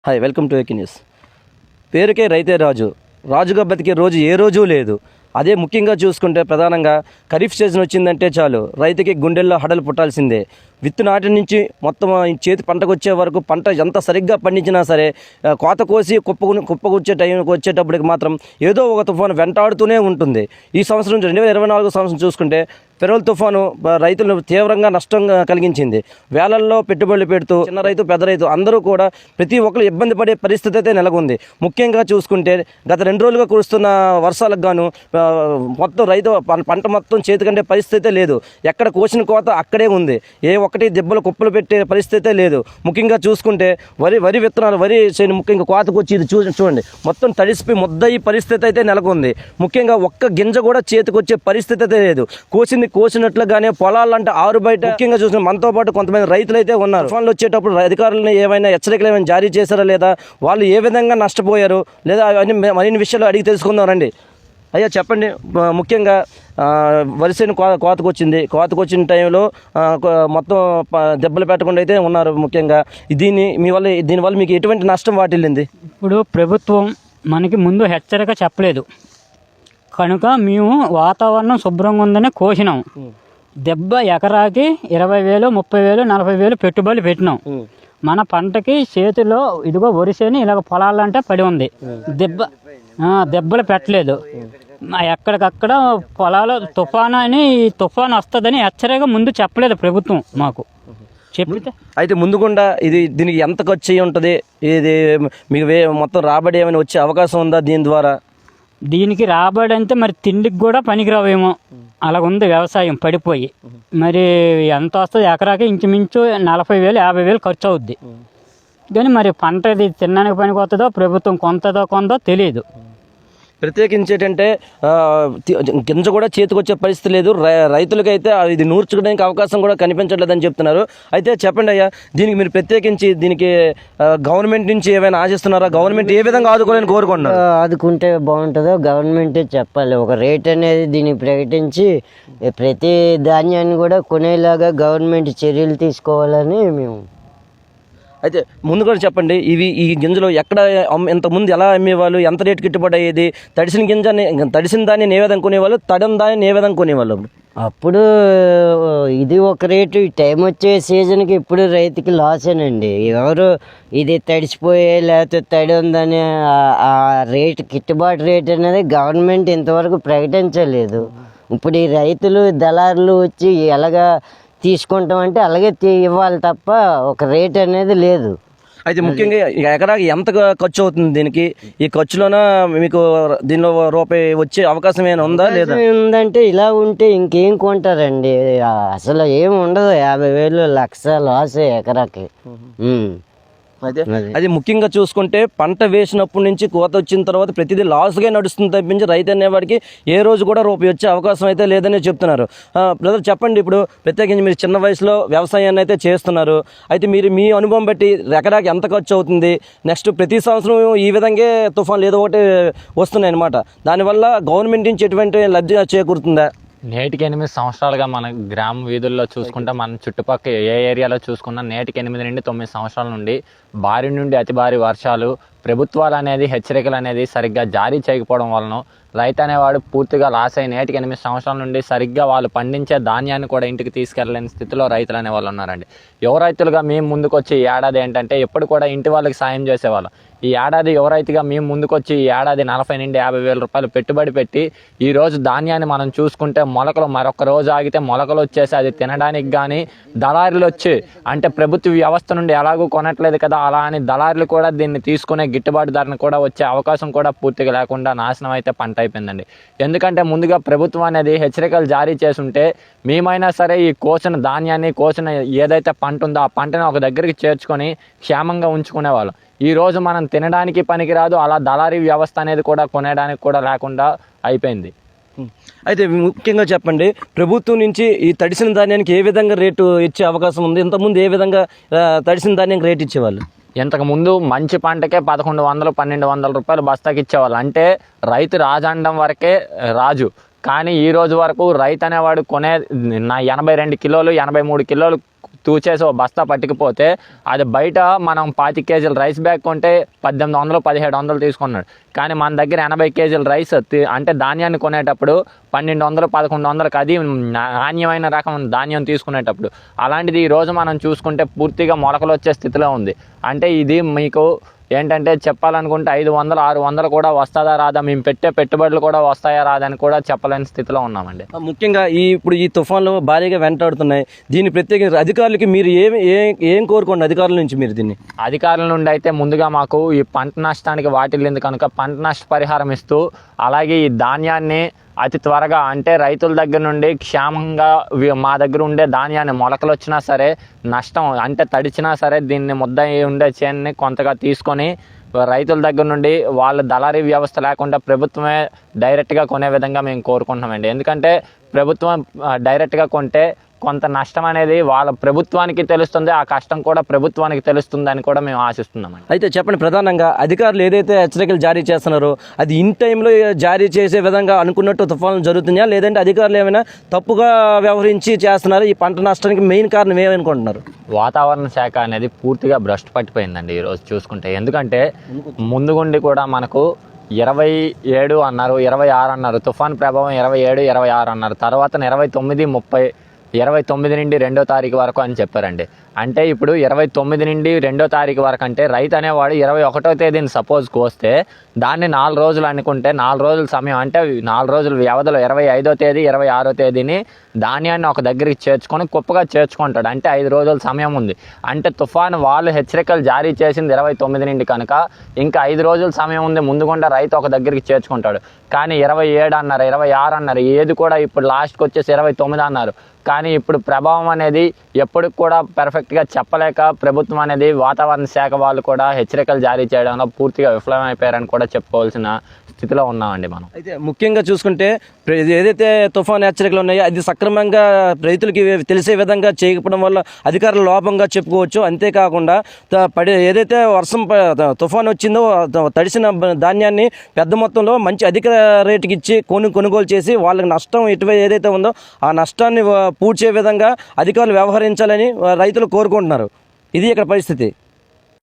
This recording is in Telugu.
Hi welcome to AK news. పేరుకే రైతే రాజు, రాజుగా బతికే రోజు ఏ రోజు లేదు. అదే ముఖ్యంగా చూసుకుంటే ప్రధానంగా ఖరీఫ్ సీజన్ వచ్చిందంటే చాలు రైతుకి గుండెల్లో హడలు పుట్టాల్సిందే. విత్తు నాటి నుంచి మొత్తం చేతి పంటకు వచ్చే వరకు పంట ఎంత సరిగ్గా పండించినా సరే కోత కోసి కుప్పకూర్చే టైంకి వచ్చేటప్పటికి మాత్రం ఏదో ఒక తుఫాను వెంటాడుతూనే ఉంటుంది. ఈ సంవత్సరం 2024 సంవత్సరం చూసుకుంటే ఫెరోల్ తుఫాను రైతులను తీవ్రంగా నష్టం కలిగించింది. వేలల్లో పెట్టుబడులు పెడుతూ చిన్న రైతు పెద్ద రైతు అందరూ కూడా ప్రతి ఒక్కరు ఇబ్బంది పడే పరిస్థితి అయితే నెలకొంది. ముఖ్యంగా చూసుకుంటే గత 2 రోజులుగా కురుస్తున్న వర్షాలకు గాను మొత్తం రైతు పంట మొత్తం చేతికంటే పరిస్థితి లేదు. ఎక్కడ కోసిన కోత అక్కడే ఉంది. ఏ ఒక్కటి దెబ్బలు కుప్పలు పెట్టే పరిస్థితి లేదు. ముఖ్యంగా చూసుకుంటే వరి విత్తనాలు వరి చేను ముఖ్యంగా కోతకు వచ్చి ఇది చూడండి మొత్తం తడిసిపోయి ముద్దయి పరిస్థితి అయితే నెలకొంది. ముఖ్యంగా ఒక్క గింజ కూడా చేతికి వచ్చే పరిస్థితి అయితే లేదు. కోసినట్లుగానే పొలాలంటే ఆరు బయట ముఖ్యంగా చూసిన మనతో పాటు కొంతమంది రైతులు అయితే ఉన్నారు. తుఫాన్లు వచ్చేటప్పుడు అధికారులను ఏమైనా హెచ్చరికలు ఏమైనా జారీ చేశారా లేదా, వాళ్ళు ఏ విధంగా నష్టపోయారు లేదా మరిన్ని విషయాలు అడిగి తెలుసుకుందాం రండి. అయ్యా చెప్పండి, ముఖ్యంగా వరిసేను కోతకు వచ్చిన టైంలో మొత్తం దెబ్బలు పెట్టకుండా అయితే ఉన్నారు. ముఖ్యంగా దీనివల్ల మీకు ఎటువంటి నష్టం వాటిల్లింది? ఇప్పుడు ప్రభుత్వం మనకి ముందు హెచ్చరిక చెప్పలేదు కనుక మేము వాతావరణం శుభ్రంగా ఉందని కోసినాం. దెబ్బ ఎకరాకి 20,000, 30,000, 40,000 పెట్టుబడులు పెట్టినాం. మన పంటకి చేతిలో ఇదిగో వరిసేని ఇలాగ పొలాలంటే పడి ఉంది. దెబ్బలు పెట్టలేదు. ఎక్కడికక్కడ పొలాలు తుఫాను వస్తుందని హెచ్చరిక ముందు చెప్పలేదు ప్రభుత్వం మాకు. చెప్తే అయితే ముందుకుండా దీనికి ఎంత ఖర్చు అయ్యి ఉంటుంది, ఇది మీకు మొత్తం రాబడి ఏమైనా వచ్చే అవకాశం ఉందా దీని ద్వారా? దీనికి రాబడి అంటే మరి తిండికి కూడా పనికిరావేమో అలాగుంది వ్యవసాయం పడిపోయి. మరి ఎంత వస్తుంది ఎకరాకి? ఇంచుమించు 40,000, 50,000 ఖర్చు అవుద్ది. కానీ మరి పంట ఇది తినడానికి పనికి వస్తుందో ప్రభుత్వం కొందో తెలియదు. ప్రత్యేకించి ఏంటంటే గింజ కూడా చేతికొచ్చే పరిస్థితి లేదు. రైతులకైతే ఇది నూర్చుకోవడానికి అవకాశం కూడా కనిపించట్లేదని చెప్తున్నారు. అయితే చెప్పండి అయ్యా, దీనికి గవర్నమెంట్ నుంచి ఏమైనా ఆశిస్తున్నారా? గవర్నమెంట్ ఏ విధంగా ఆదుకోవాలని కోరుకుంటున్నారు? ఆదుకుంటే బాగుంటుందో గవర్నమెంటే చెప్పాలి. ఒక రేట్ అనేది దీనికి ప్రకటించి ప్రతి ధాన్యాన్ని కూడా కొనేలాగా గవర్నమెంట్ చర్యలు తీసుకోవాలని మేము. అయితే ముందు కూడా చెప్పండి, ఈ గింజలు ఎక్కడ ఇంతకుముందు ఎలా అమ్మేవాళ్ళు, ఎంత రేటు గిట్టుబాటు అయ్యేది? తడిసిన దాన్ని ఏ విధంగా కొనేవాళ్ళు, తడిన దాన్ని ఏ విధంగా కొనేవాళ్ళు? అప్పుడు ఇది ఒక రేటు, ఈ టైం వచ్చే సీజన్కి ఇప్పుడు రైతుకి లాసేనండి. ఎవరు ఇది తడిసిపోయే లేకపోతే తడి ఉందని ఆ రేటు గిట్టుబాటు రేట్ అనేది గవర్నమెంట్ ఇంతవరకు ప్రకటించలేదు. ఇప్పుడు ఈ రైతులు దళారులు వచ్చి ఎలాగా తీసుకుంటాం అంటే అలాగే ఇవ్వాలి తప్ప ఒక రేట్ అనేది లేదు. అయితే ముఖ్యంగా ఎకరాకి ఎంత ఖర్చు అవుతుంది దీనికి? ఈ ఖర్చులోన మీకు దీనిలో రూపాయి వచ్చే అవకాశం ఏమైనా ఉందా లేదా? ఉందంటే ఇలా ఉంటే ఇంకేం కొంటారండి? అసలు ఏమి ఉండదు. 50,000, 1,00,000 లాస్ ఎకరాకి. అది ముఖ్యంగా చూసుకుంటే పంట వేసినప్పటి నుంచి కోత వచ్చిన తర్వాత ప్రతిదీ లాస్గా నడుస్తుంది తప్పించి రైతు అనేవాడికి ఏ రోజు కూడా రూపాయి వచ్చే అవకాశం అయితే లేదని చెప్తున్నారు. బ్రదర్ చెప్పండి, ఇప్పుడు ప్రత్యేకించి మీరు చిన్న వయసులో వ్యవసాయాన్ని అయితే చేస్తున్నారు. అయితే మీరు మీ అనుభవం బట్టి ఎకరాకి ఎంత ఖర్చు అవుతుంది? నెక్స్ట్ ప్రతి సంవత్సరం ఈ విధంగా తుఫాన్లు ఏదో ఒకటి వస్తున్నాయి అన్నమాట. దానివల్ల గవర్నమెంట్ నుంచి ఎటువంటి లబ్ధి చేకూరుతుందా? నేటికి 8 సంవత్సరాలుగా మన గ్రామ వీధుల్లో చూసుకుంటే, మన చుట్టుపక్కల ఏ ఏరియాలో చూసుకున్నా నేటికి 8 నుండి 9 సంవత్సరాల నుండి భారీ నుండి అతి భారీ వర్షాలు, ప్రభుత్వాలు అనేది హెచ్చరికలు అనేది సరిగ్గా జారీ చేయకపోవడం వలన రైతు అనేవాడు పూర్తిగా లాస్ అయ్యి నేటికి 8 సంవత్సరాల నుండి సరిగ్గా వాళ్ళు పండించే ధాన్యాన్ని కూడా ఇంటికి తీసుకెళ్ళలేని స్థితిలో రైతులు అనేవాళ్ళు ఉన్నారండి. యువ రైతులుగా మేము ముందుకు వచ్చి ఈ ఏడాది ఏంటంటే ఎప్పుడు కూడా ఇంటి వాళ్ళకి సాయం చేసేవాళ్ళం. ఈ ఏడాది యువ రైతుగా మేము ముందుకొచ్చి ఈ ఏడాది 40 నుండి 50,000 రూపాయలు పెట్టుబడి పెట్టి ఈరోజు ధాన్యాన్ని మనం చూసుకుంటే మొలకలు మరొక రోజు ఆగితే మొలకలు వచ్చేసి అది తినడానికి కానీ దళారులు వచ్చి, అంటే ప్రభుత్వ వ్యవస్థ నుండి ఎలాగూ కొనట్లేదు కదా అలా అని దళారులు కూడా దీన్ని తీసుకునే గిట్టుబాటు ధరను కూడా వచ్చే అవకాశం కూడా పూర్తిగా లేకుండా నాశనం అయితే పంట అయిపోయిందండి. ఎందుకంటే ముందుగా ప్రభుత్వం అనేది హెచ్చరికలు జారీ చేసుంటే మేమైనా సరే ఈ కోసిన ధాన్యాన్ని ఏదైతే పంట ఉందో ఆ పంటను ఒక దగ్గరికి చేర్చుకొని క్షేమంగా ఉంచుకునేవాళ్ళం. ఈరోజు మనం తినడానికి పనికిరాదు, అలా దళారీ వ్యవస్థ అనేది కూడా కొనేయడానికి కూడా లేకుండా అయిపోయింది. అయితే ముఖ్యంగా చెప్పండి, ప్రభుత్వం నుంచి ఈ తడిసిన ధాన్యానికి ఏ విధంగా రేటు ఇచ్చే అవకాశం ఉంది? ఇంతకుముందు ఏ విధంగా తడిసిన ధాన్యానికి రేటు ఇచ్చేవాళ్ళు? ఇంతకుముందు మంచి పంటకే 1,100, 1,200 రూపాయలు బస్తాకి ఇచ్చేవాళ్ళు. అంటే రైతు రాజండం వరకే రాజు. కానీ ఈ రోజు వరకు రైతు అనేవాడు 82 కిలోలు, 83 కిలోలు తూచేసి ఓ బస్తా పట్టుకుపోతే అది బయట మనం 25 కేజీల రైస్ బ్యాగ్ కొంటే 1800 1700 తీసుకున్నాడు. కానీ మన దగ్గర 80 కేజీల రైస్ అంటే ధాన్యాన్ని కొనేటప్పుడు 1200 1100కి అది నాణ్యమైన రకం ధాన్యం తీసుకునేటప్పుడు. అలాంటిది ఈరోజు మనం చూసుకుంటే పూర్తిగా మొలకలు వచ్చే స్థితిలో ఉంది. అంటే ఇది మీకు ఏంటంటే చెప్పాలనుకుంటే 500 600 కూడా వస్తుందా రాదా, మేము పెట్టే పెట్టుబడులు కూడా వస్తాయా రాదని కూడా చెప్పలేని స్థితిలో ఉన్నామండి. ముఖ్యంగా ఇప్పుడు ఈ తుఫాన్లు భారీగా వెంటాడుతున్నాయి. దీన్ని ప్రత్యేకించి అధికారులకి మీరు ఏం కోరుకోండి అధికారుల నుంచి మీరు దీన్ని? అధికారుల నుండి అయితే ముందుగా మాకు ఈ పంట నష్టానికి వాటిల్లింది కనుక పంట నష్ట పరిహారం ఇస్తూ, అలాగే ఈ ధాన్యాన్ని అతి త్వరగా అంటే రైతుల దగ్గర నుండి క్షేమంగా మా దగ్గర ఉండే ధాన్యాన్ని మొలకలు వచ్చినా సరే, నష్టం అంటే తడిచినా సరే, దీన్ని ముద్ద ఉండే చేనుని కొంతగా తీసుకొని రైతుల దగ్గర నుండి వాళ్ళ దళారీ వ్యవస్థ లేకుండా ప్రభుత్వమే డైరెక్ట్గా కొనే విధంగా మేము కోరుకుంటున్నామండి. ఎందుకంటే ప్రభుత్వం డైరెక్ట్గా కొంటే కొంత నష్టం అనేది వాళ్ళ ప్రభుత్వానికి తెలుస్తుంది, ఆ కష్టం కూడా ప్రభుత్వానికి తెలుస్తుందని కూడా మేము ఆశిస్తున్నామండి. అయితే చెప్పండి, ప్రధానంగా అధికారులు ఏదైతే హెచ్చరికలు జారీ చేస్తున్నారో అది ఇన్ టైంలో జారీ చేసే విధంగా అనుకున్నట్టు తుఫాన్లు జరుగుతున్నాయా, లేదంటే అధికారులు ఏమైనా తప్పుగా వ్యవహరించి చేస్తున్నారు? ఈ పంట నష్టానికి మెయిన్ కారణం ఏమనుకుంటున్నారు? వాతావరణ శాఖ అనేది పూర్తిగా భ్రష్టు పట్టిపోయిందండి ఈరోజు చూసుకుంటే. ఎందుకంటే ముందుగుండి కూడా మనకు 27 అన్నారు, 26 అన్నారు, తుఫాన్ ప్రభావం 27 26 అన్నారు, తర్వాత 29 30 29 నుండి 2వ తారీఖు వరకు అని చెప్పారండి. అంటే ఇప్పుడు 29 నుండి 2వ తారీఖు వరకు అంటే రైతు అనేవాడు 21వ తేదీని సపోజ్ కోస్తే దాన్ని 4 రోజులు అనుకుంటే 4 రోజుల సమయం అంటే 4 రోజుల వ్యవధిలో 25వ తేదీ 26వ తేదీని ధాన్యాన్ని ఒక దగ్గరికి చేర్చుకొని కుప్పగా చేర్చుకుంటాడు. అంటే 5 రోజుల సమయం ఉంది. అంటే తుఫాను వాళ్ళు హెచ్చరికలు జారీ చేసింది 29 నుండి కనుక ఇంకా 5 రోజుల సమయం ఉంది ముందుగుండా రైతు ఒక దగ్గరికి చేర్చుకుంటాడు. కానీ 27 అన్నారు, 26 అన్నారు, ఏది కూడా ఇప్పుడు లాస్ట్కి వచ్చేసి 29 అన్నారు. కానీ ఇప్పుడు ప్రభావం అనేది ఎప్పటికి కూడా పర్ఫెక్ట్గా చెప్పలేక ప్రభుత్వం అనేది వాతావరణ శాఖ వాళ్ళు కూడా హెచ్చరికలు జారీ చేయడంలో పూర్తిగా విఫలమైపోయారని కూడా చెప్పుకోవాల్సిన స్థితిలో ఉన్నామండి మనం. అయితే ముఖ్యంగా చూసుకుంటే ఏదైతే తుఫాన్ హెచ్చరికలు ఉన్నాయో అది సక్రమంగా రైతులకి తెలిసే విధంగా చేయకపోవడం వల్ల అధికారుల లోపంగా చెప్పుకోవచ్చు. అంతేకాకుండా ఏదైతే వర్షం తుఫాన్ వచ్చిందో తడిసిన ధాన్యాన్ని పెద్ద మొత్తంలో మంచి అధిక రేటుకి ఇచ్చి కొనుగోలు చేసి వాళ్ళకి నష్టం ఏదైతే ఉందో ఆ నష్టాన్ని పూడ్చే విధంగా అధికారులు వ్యవహరించాలని రైతులు కోరుకుంటున్నారు. ఇది ఇక్కడ పరిస్థితి.